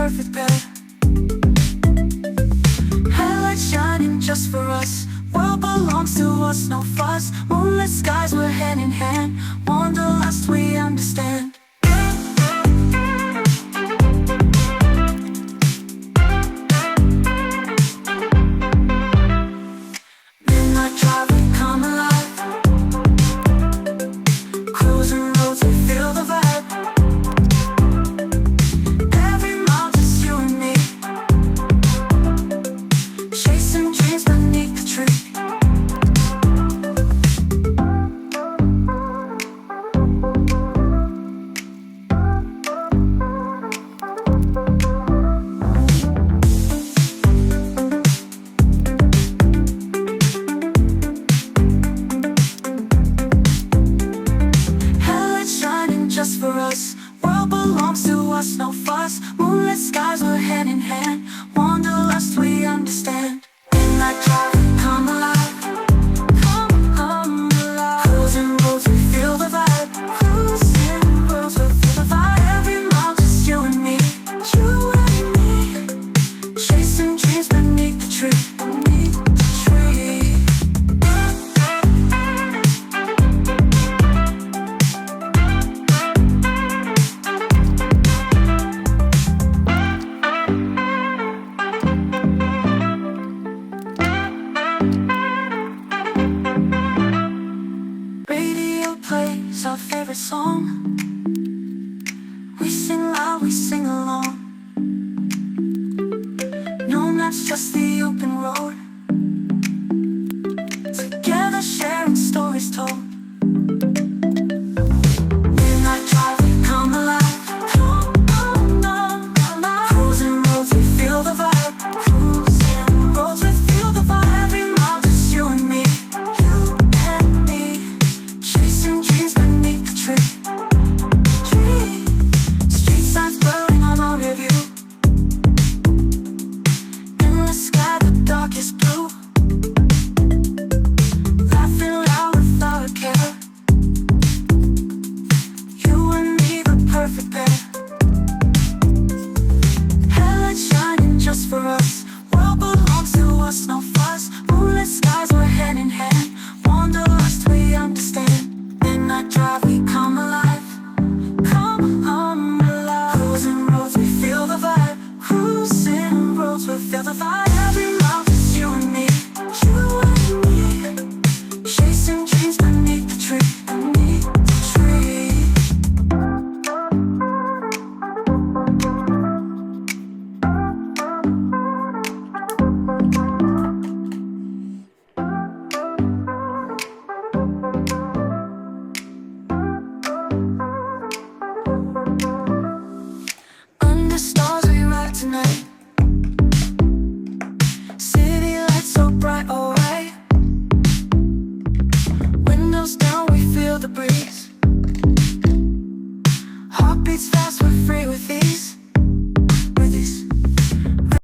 perfect pair. Headlights shining just for us. World belongs to us, no fuss. Moonlit skies, we're hand in hand. Wanderlust, we understand. Midnight drive, we come alive. Cruising roads, we feel the vibe. Every mile just you and me. Chasing dreams beneath the tree. Just for us, world belongs to us, no fuss. Moonlit skies, we're hand in hand. Wanderlust, we understand. Midnight drive, we come alive. Come alive. Cruising roads, we feel the vibe. Cruising roads, we feel the vibe. Every mile, just you and me. You and me. Chasing dreams beneath the tree. Beneath the tree. Plays our favorite song. We sing loud, we sing along. No maps, just the open road. Together sharing stories told.